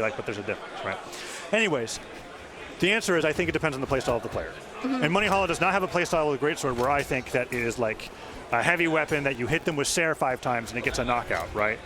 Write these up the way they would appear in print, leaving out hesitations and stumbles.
like, but there's a difference, right? Anyways, the answer is I think it depends on the playstyle of the player. And Monihalla does not have a playstyle with Greatsword where I think that it is like a heavy weapon that you hit them with Sair 5 times and it gets a knockout, right?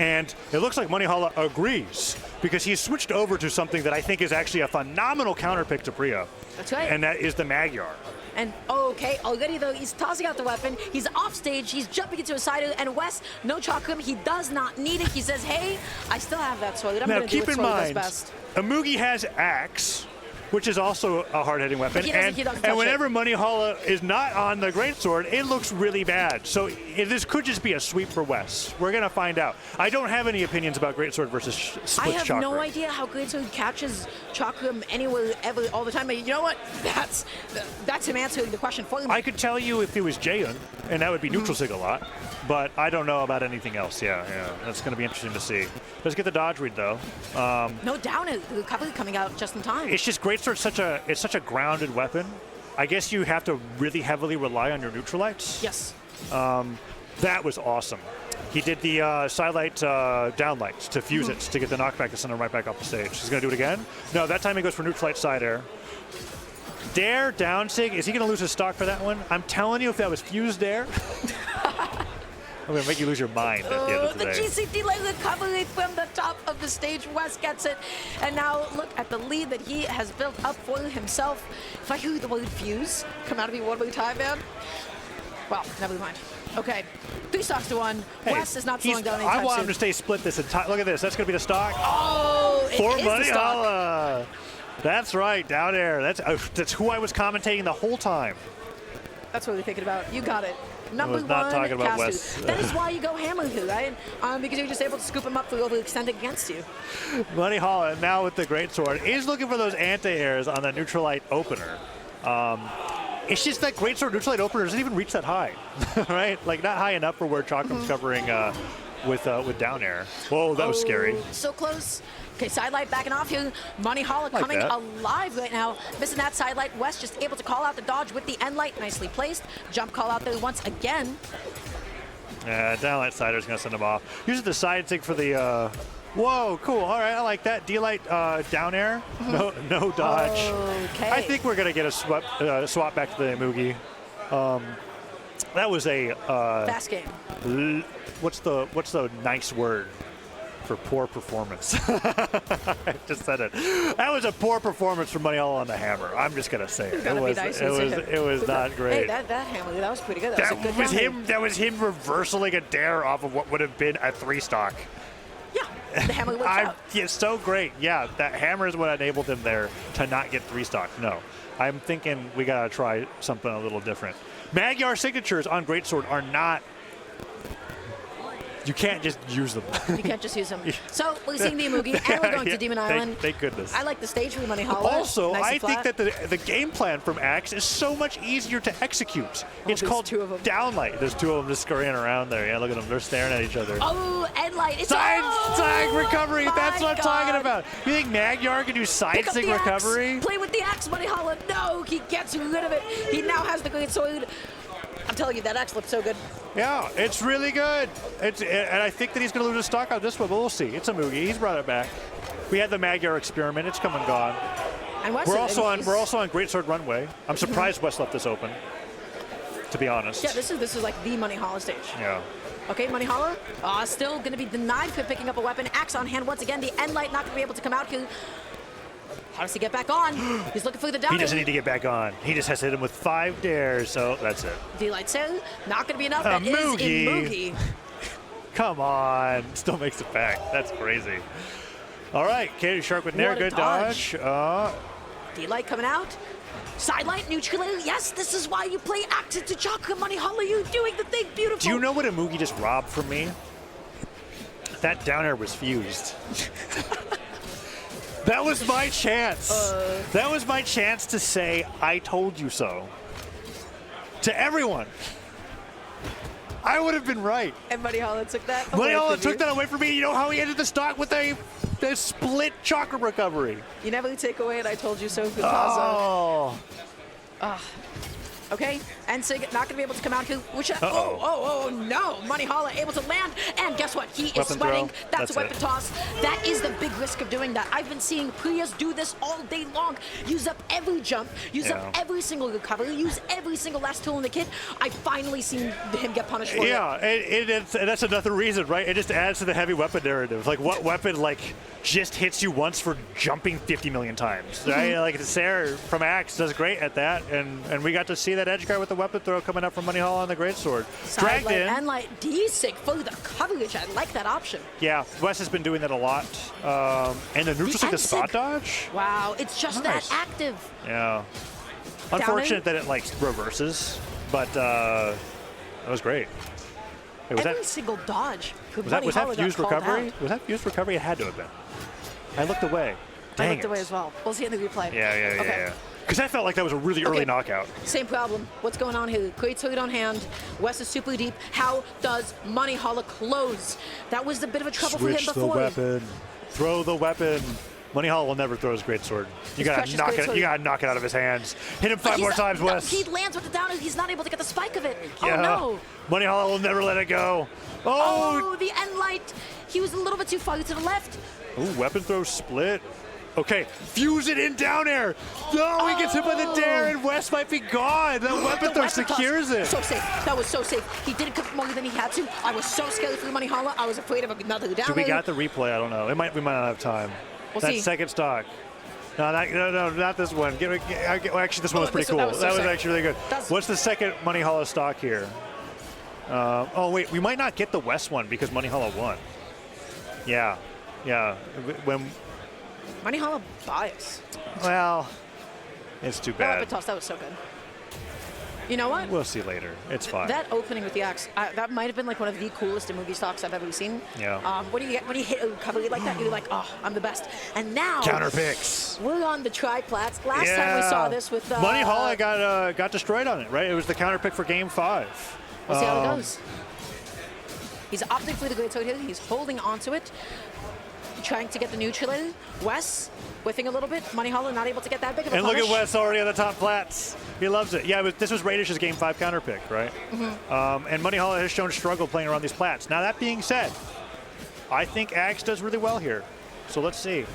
And it looks like Monihalla agrees because he's switched over to something that I think is actually a phenomenal counterpick to Priya. That's right. And that is the Magyar. And okay, already though, he's tossing out the weapon. He's off stage, he's jumping into a side, and Wess, no Chakram, he does not need it. He says, hey, I still have that sword. I'm now going to do keep what in mind, best. Amugi has Axe, which is also a hard-hitting weapon. And whenever Monihalla is not on the Greatsword, it looks really bad. So this could just be a sweep for Wess. We're going to find out. I don't have any opinions about Greatsword versus split Chakram. I have no idea how Greatsword catches Chakram anywhere, ever, all the time. But you know what? That's him answering the question for me. I could tell you if it was Jaehyun, and that would be neutral sig a lot. But I don't know about anything else. Yeah. That's going to be interesting to see. Let's get the dodge read, though. No down, the recovery coming out just in time. It's just Greatsword's such a grounded weapon. I guess you have to really heavily rely on your neutralites. Yes. That was awesome. He did the sidelight downlights to fuse it to get the knockback to send him right back off the stage. He's going to do it again? No, that time he goes for neutralite side air. Dare down sig. Is he going to lose his stock for that one? I'm telling you, if that was fused dare, I'm going to make you lose your mind at the end of the day. The GCT late recovery from the top of the stage. Wess gets it. And now look at the lead that he has built up for himself. If I hear the word fuse come out of me one more time, man. Well, never mind. Okay, 3 stocks to 1. Hey, Wess is not slowing down anytime I want soon. him to stay split this entire. Look at this. That's going to be the stock. Oh, it for is the stock. Monihalla. That's right, down air. That's who I was commentating the whole time. That's what we're thinking about. You got it. Number I was not talking about Wess. That is why you go hammer here, right? Because you're just able to scoop him up for overextend against you. Monihalla, now with the Greatsword, is looking for those anti-airs on the neutralite opener. It's just that Greatsword neutralite opener doesn't even reach that high, right? Like not high enough for where Chakram's covering with down air. Whoa, that was scary. So close. Okay, sidelight backing off here. Monihalla coming alive right now. Missing that sidelight. Wess just able to call out the dodge with the end light. Nicely placed. Jump call out there once again. Downlight sider's going to send him off. Uses the side sig for the... Whoa, cool. All right, I like that. D-light down air. No dodge. Okay. I think we're going to get a swap back to the Amugi. That was a... fast game. What's the nice word for poor performance? I just said it. That was a poor performance from Monihalla on the hammer. I'm just gonna say it. It was not great. Hey, that hammer, that was pretty good. That was him. That was him reversaling a dare off of what would have been a 3-stock. Yeah, the hammer works out. Yeah, so great. Yeah, that hammer is what enabled him there to not get 3-stock. No, I'm thinking we gotta try something a little different. Magyar signatures on Greatsword are not. You can't just use them. You can't just use them. So we're seeing the Amugi, and we're going to Demon Island. Thank goodness. I like the stage for Monihalla. Also, nice I think that the game plan from Axe is so much easier to execute. It's called downlight. There's 2 of them just scurrying around there. Yeah, look at them. They're staring at each other. Oh, end light. It's side recovery. That's what I'm talking about. You think Magyar can do side sig recovery? Play with the Axe, Monihalla. No, he gets rid of it. He now has the Greatsword. I'm telling you, that Axe looks so good. Yeah, it's really good. And I think that he's going to lose his stock on this one, but we'll see. It's Amugi. He's brought it back. We had the Magyar experiment. It's come and gone. And we're also on Greatsword runway. I'm surprised Wess left this open, to be honest. Yeah, this is like the Monihalla stage. Yeah. Okay, Monihalla still going to be denied for picking up a weapon. Axe on hand once again. The end light not going to be able to come out here. How does he get back on? He's looking for the down. He doesn't need to get back on. He just has to hit him with 5 dares, so that's it. D-light cell, not going to be enough. That is in Mugi. Come on. Still makes it back. That's crazy. All right, Katie Shark with Nair. Good dodge. D-light coming out. Sidelight, neutral. Yes, this is why you play Axe to Chakram. Monihalla, you doing the thing beautiful. Do you know what Amugi just robbed from me? That down air was fused. That was my chance. That was my chance to say, I told you so. To everyone. I would have been right. And Monihalla took that Monihalla took that away from me. You know how he ended the stock with a split chakra recovery. You never take away and I told you so. Okay, and Sig not going to be able to come out here. Oh, no. Monihalla able to land, and guess what? He is Weapon sweating. throw. That's a weapon toss. That is the big risk of doing that. I've been seeing players do this all day long. Use up every jump, use up every single recovery, use every single last tool in the kit. I've finally seen him get punished for it. Yeah, and that's another reason, right? It just adds to the heavy weapon narrative. Like, what weapon, like, just hits you once for jumping 50 million times, right? Like, Sarah from Axe does great at that, and we got to see that edge guard with the weapon throw coming up from Monihalla on the greatsword. Dragged in. And like D-Sig for the coverage. I like that option. Yeah, Wess has been doing that a lot. And the neutral the spot dodge. Wow, it's just that active. Yeah. Unfortunate that it like reverses, but that was great. Wait, Every single dodge. Was that fused recovery? Was that fused recovery? It had to have been. I looked away. Dang, I looked away as well. We'll see in the replay. Yeah. Because that felt like that was a really early knockout. Same problem. What's going on here? Great sword on hand. Wess is super deep. How does Monihalla close? That was a bit of a trouble for him before. Switch the weapon. Throw the weapon. Monihalla will never throw his greatsword. You gotta knock it. You gotta knock it out of his hands. Hit him 5 more times, Wess. He lands with the down, and he's not able to get the spike of it. Yeah. Oh no! Monihalla will never let it go. Oh, the end light. He was a little bit too far to the left. Ooh, weapon throw split. Okay, fuse it in down air. No, he gets hit by the dare, and Wess might be gone. That weapon throw secures it. So safe. That was so safe. He didn't commit more than he had to. I was so scared for Monihalla. I was afraid of another down. We got the replay. I don't know. We might not have time. We'll that see. Second stock. No, not this one. Actually, this one was pretty cool. That was actually really good. What's the second Monihalla stock here? Oh, wait. We might not get the West one because Monihalla won. Yeah. When Monihalla bias. Well, it's too bad. Weapon toss, that was so good. You know what? We'll see later. It's fine. That opening with the axe, that might have been like one of the coolest movie stocks I've ever seen. Yeah. When you hit a recovery like that, you're like, oh, I'm the best. And now Counterpicks. We're on the triplats. Last time we saw this with Monihalla got destroyed on it, right? It was the counterpick for game 5. We'll see how it goes. He's opting for the great sword here. He's holding onto it, trying to get the neutral. Wess whiffing a little bit. Monihalla not able to get that big of a And punish. look at Wess already on the top flats. He loves it. Yeah, this was Radish's game 5 counterpick, right? And Monihalla has shown struggle playing around these plats. Now that being said, I think Axe does really well here. So let's see.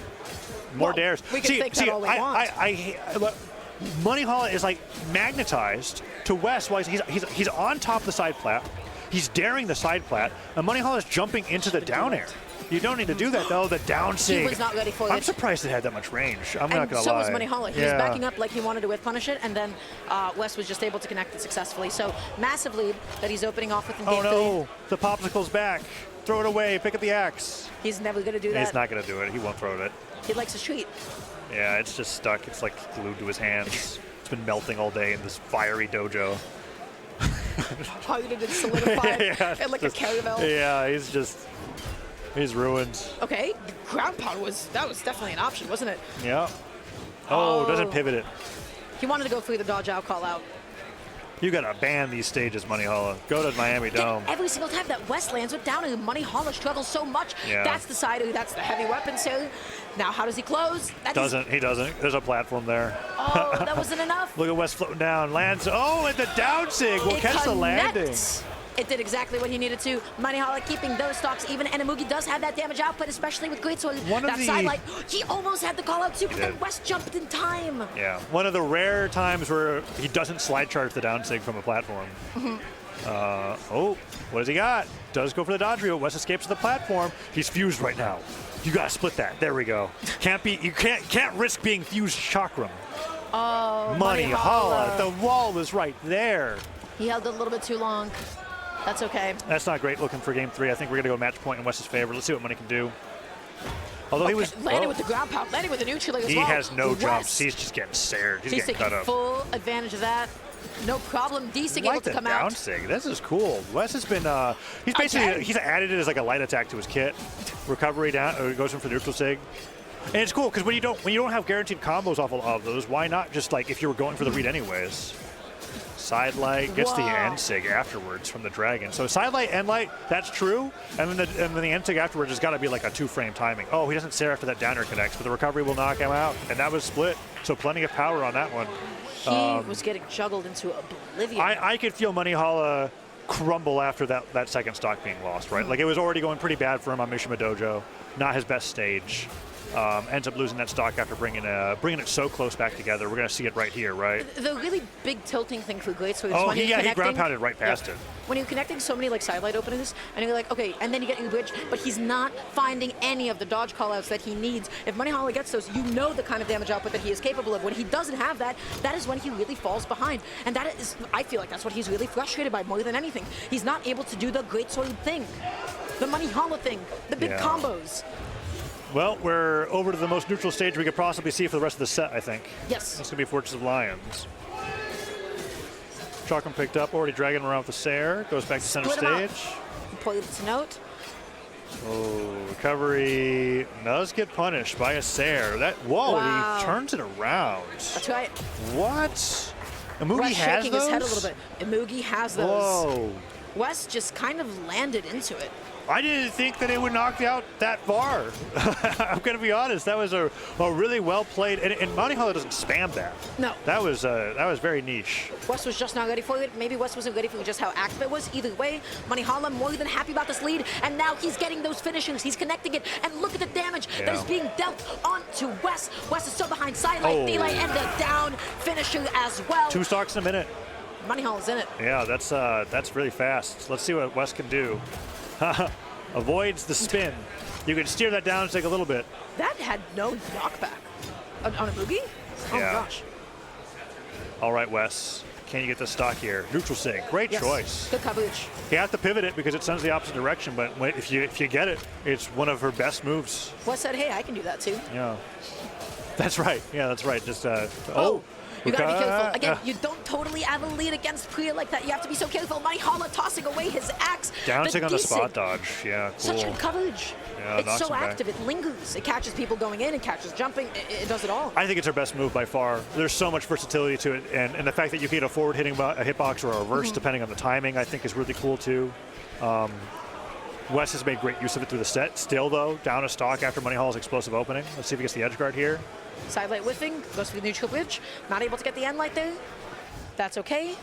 More dares. We can think that all we want. Monihalla is like magnetized to Wess while he's on top of the side plat. He's daring the side plat, and Monihalla is jumping into the down air. You don't need to do that, though. The down sig. He was not ready for it. I'm surprised it had that much range. I'm not going to so lie. was Monihalla. He was backing up like he wanted to whiff punish it, and then Wess was just able to connect it successfully. So massive lead that he's opening off with in game 3. Oh, no. The popsicle's back. Throw it away. Pick up the axe. He's never going to do that. He's not going to do it. He won't throw it. He likes his treat. Yeah, it's just stuck. It's like glued to his hands. It's been melting all day in this fiery dojo. Hardened and solidified and like a caramel. Yeah, he's ruined. Okay, ground pound was definitely an option, wasn't it? Yeah. Oh, doesn't pivot it. He wanted to go for the dodge out, call out. You gotta ban these stages, Monihalla. Go to Miami Dome. Every single time that Wess lands with down, and Monihalla struggles so much. Yeah. That's the side. That's the heavy weapon. So now, how does he close? He doesn't. There's a platform there. Oh, that wasn't enough. Look at Wess floating down. Lands. Oh, and the down sig will catch the landing. It did exactly what he needed to. Monihalla keeping those stocks even, and Amugi does have that damage output, especially with Greatsword. That sidelight, he almost had the call out too, but then Wess jumped in time. Yeah, one of the rare times where he doesn't slide charge the down sig from a platform. Oh, what has he got? Does go for the dodge reel. Wess escapes to the platform. He's fused right now. You gotta split that. There we go. You can't risk being fused chakram. Oh, Monihalla. The wall was right there. He held it a little bit too long. That's okay. That's not great looking for game 3. I think we're going to go match point in Wess's favor. Let's see what Money can do. Although he was landing with the ground pound, landing with the neutral as well. He has no jumps. He's just getting sared. He's getting cut up. Full advantage of that. No problem. D-Sig able to come out. Down sig. This is cool. Wess has been he's added it as like a light attack to his kit. Recovery down goes in for neutral sig. And it's cool because when you don't have guaranteed combos off of those, why not just like if you were going for the read anyways? Sidelight gets the Wow. N-Sig afterwards from the Dragon. So sidelight, N-Light, that's true. And then the N-Sig afterwards has got to be like a 2-frame timing. Oh, he doesn't Sarah after that downer connects, but the recovery will knock him out. And that was split. So plenty of power on that one. He was getting juggled into oblivion. I could feel Monihalla crumble after that second stock being lost, right? Like it was already going pretty bad for him on Mishima Dojo. Not his best stage. Ends up losing that stock after bringing it so close back together. We're going to see it right here, right? The really big tilting thing for Great Swords. Oh, when he ground pounded right past it. When you're connecting so many like sidelight openings, and you're like, okay, and then you get your bridge, but he's not finding any of the dodge callouts that he needs. If Monihalla gets those, you know the kind of damage output that he is capable of. When he doesn't have that, that is when he really falls behind. And that is, I feel like that's what he's really frustrated by more than anything. He's not able to do the Great Sword thing, the Monihalla thing, the big combos. Well, we're over to the most neutral stage we could possibly see for the rest of the set, I think. Yes. That's going to be Fortress of Lions. Chalkum picked up, already dragging around with the Sair. Goes back to center stage. Important to note. Oh, recovery does get punished by a Sair. Whoa, Wow. he turns it around. That's right. What? Imugi Wes has shaking those? his head a little bit. Imugi has those. Whoa. Wes just kind of landed into it. I didn't think that it would knock you out that far. I'm going to be honest. That was a really well played, and Monihalla doesn't spam that. No. That was very niche. Wes was just not ready for it. Maybe Wes wasn't ready for just how active it was. Either way, Monihalla more than happy about this lead, and now he's getting those finishers. He's connecting it, and look at the damage that is being dealt onto Wes. Wes is still behind sidelight, D-Light, and the down finisher as well. 2 stocks in a minute. Monihala's in it. Yeah, that's really fast. Let's see what Wes can do. Avoids the spin. You can steer that down and take a little bit. That had no knockback. On Imugi? Oh Yeah. my gosh. All right, Wes. Can you get the stock here? Neutral sig. Great Yes. choice. Good coverage. You have to pivot it because it sends the opposite direction, but if you get it, it's one of her best moves. Wes said, hey, I can do that too. Yeah. That's right. Yeah, that's right. Just You gotta be careful. Again, you don't totally have a lead against Priya like that. You have to be so careful. Monihalla tossing away his axe. Downsing on the D-sig. spot dodge. Yeah, cool. Such good coverage. Yeah, it's knocks so him back. active. It lingers. It catches people going in. It catches jumping. It does it all. I think it's her best move by far. There's so much versatility to it, and the fact that you can get a forward hitting a hitbox or a reverse depending on the timing, I think is really cool too. Wes has made great use of it through the set. Still though, down a stock after Monihalla's explosive opening. Let's see if he gets the edge guard here. Sidelight whiffing. Goes for the neutral bridge. Not able to get the end light there. That's okay.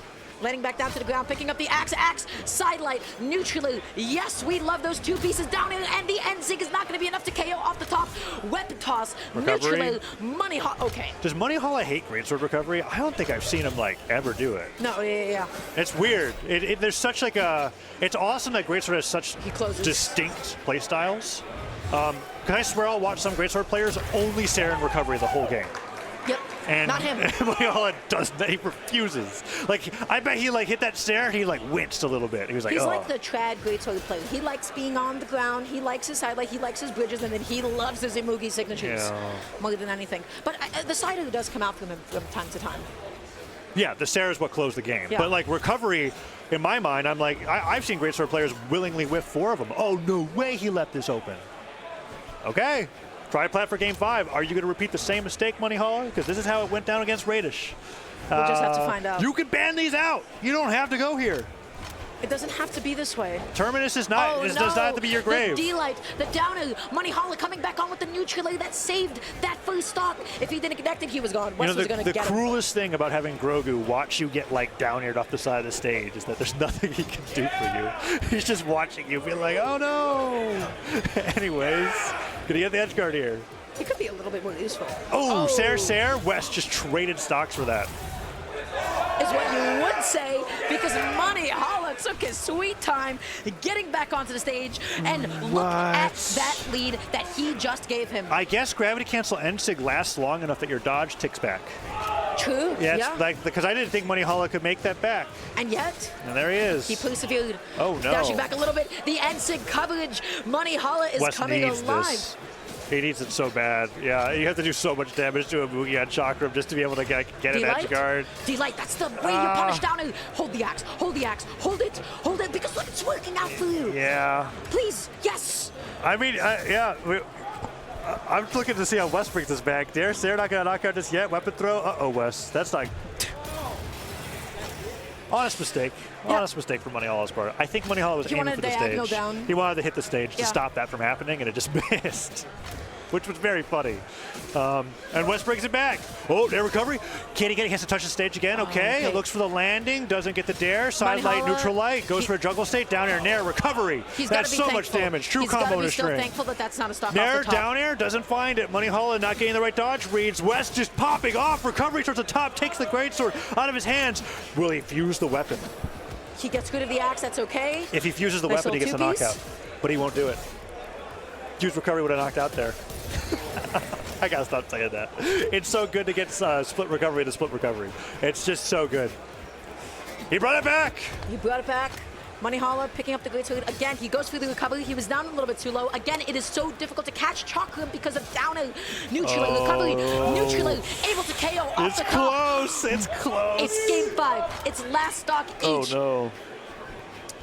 Landing back down to the ground, picking up the axe, sidelight, neutral. Yes, we love those 2 pieces down in, and the N-Sig is not going to be enough to KO off the top. Weapon toss, Recovery. neutral, Monihalla. Okay. Does Monihalla hate greatsword recovery? I don't think I've seen him like ever do it. No, yeah. It's weird. There's such like a. It's awesome that greatsword has such He closes. distinct play styles. Can I swear I'll watch some greatsword players only stare in recovery the whole game. Yep. And Not him. Monihalla does that. He refuses. Like I bet he like hit that stare and he like winced a little bit. He was like, He's oh. like the trad greatsword player. He likes being on the ground. He likes his sidelight. He likes his bridges, and then he loves his Imugi signatures more than anything. But the sider does come out from him from time to time. Yeah, the stare is what closed the game. Yeah. But like recovery, in my mind, I'm like, I've seen greatsword players willingly whiff 4 of them. Oh no way he left this open. Okay. Try plat for game 5. Are you going to repeat the same mistake, Monihalla? Because this is how it went down against Radish. We'll just have to find out. You can ban these out. You don't have to go here. It doesn't have to be this way. Terminus is not. This does not have to be your grave. The D-Light, the downer, Monihalla coming back on with the neutral that saved that first stock. If he didn't connect it, he was gone. Wes was going to the get him. cruelest thing about having Grogu watch you get like down-aired off the side of the stage is that there's nothing he can do for you. He's just watching you, be like, oh no. Anyways, gonna get the edge guard here. It could be a little bit more useful. Oh, Sair. Wes just traded stocks for that. Is what you would say, because Monihalla took his sweet time getting back onto the stage, and look at that lead that he just gave him. I guess gravity cancel N-Sig lasts long enough that your dodge ticks back. True. Yeah, Yeah. it's like because I didn't think Monihalla could make that back. And yet, And there he is. he persevered. Oh, no. Dashing back a little bit. The N-Sig coverage. Monihalla is Wes coming needs alive. this. He needs it so bad. Yeah, you have to do so much damage to a Mugi on Chakram just to be able to get an edge guard. D-Light, that's the way you punish down. Hold the axe, hold it, because look, it's working out for you. Yeah. Please, yes. I mean, I'm looking to see how Wes brings this back. They're not going to knock out just yet. Weapon throw. Uh-oh, Wes. That's like... Honest mistake. Yeah. Honest mistake from Monihalla's part. I think Monihalla was He aiming wanted for the a diagonal stage. down. He wanted to hit the stage Yeah. to stop that from happening, and it just missed, which was very funny. And Wess brings it back. Oh, air recovery. Can he get? He has to touch the stage again. Okay. okay. Looks for the landing. Doesn't get the dare. Side light, Monihalla, neutral light. Goes for a jungle state. Down air, nair, recovery. He's got That's to be so thankful. much damage. True He's combo gotta in be a still string. thankful that that's not a stop Nair, off the top. down air, doesn't find it. Monihalla not getting the right dodge reads. Wess just popping off. Recovery towards the top, takes the greatsword out of his hands. Will he fuse the weapon? He gets rid of the axe, that's okay. If he fuses the Nice weapon, he gets the little knockout. two-piece. But he won't do it. Fuse recovery would have knocked out there. I gotta stop saying that. It's so good to get split recovery to split recovery. It's just so good. He brought it back. He brought it back. Monihalla picking up the great sword. Again, he goes through the recovery. He was down a little bit too low. Again, it is so difficult to catch Chakram because of down air. Neutral recovery. Neutral able to KO off It's the top. close. It's close. It's game 5. It's last stock each. Oh no.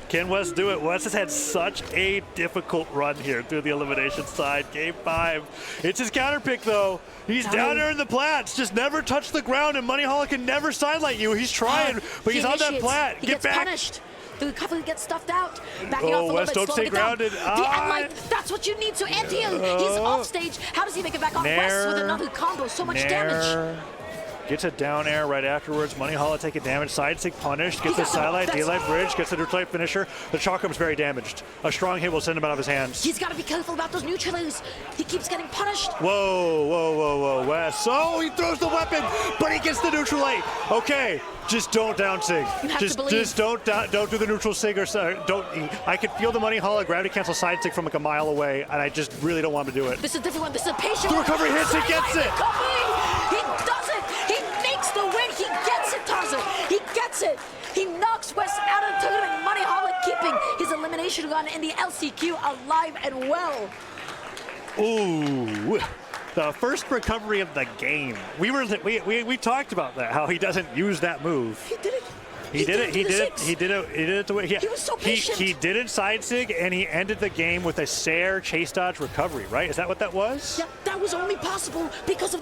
Can Wess do it? Wess has had such a difficult run here through the elimination side. Game 5. It's his counterpick though. He's down there in the plats. Just never touch the ground, and Monihalla can never sidelight you. He's trying, but he's on that plat. He Get gets back. punished. The recovery gets stuffed out. Backing off a Wess, little bit, don't slowing stay it down. grounded. The end light, that's what you need to anti-heal. He's off stage. How does he make it back on? Wess with another combo. So much damage. Gets a down air right afterwards. Monihalla taking damage. Side stick punished. Gets the sidelight, D-light bridge. Gets the neutral light finisher. The Chakrum's very damaged. A strong hit will send him out of his hands. He's got to be careful about those neutrals. He keeps getting punished. Whoa, whoa, whoa, whoa, Wess. Oh, he throws the weapon, but he gets the neutral light. Okay, just don't down sig. You have to believe. Just don't do the neutral sig or don't. I could feel the Monihalla gravity cancel side stick from like a mile away, and I just really don't want him to do it. This is a different one. This is a patient The recovery hits, he gets it. Recovery. He does it. He makes the win. He gets it, Tarzan. He gets it. He knocks Wess out of the tournament. Monihalla keeping his elimination run in the LCQ alive and well. Ooh. The first recovery of the game. We talked about that, how he doesn't use that move. He did it. He did it the way He was so patient. He didn't side sig, and he ended the game with a Sair chase dodge recovery, right? Is that what that was? Yeah, that was only possible because of the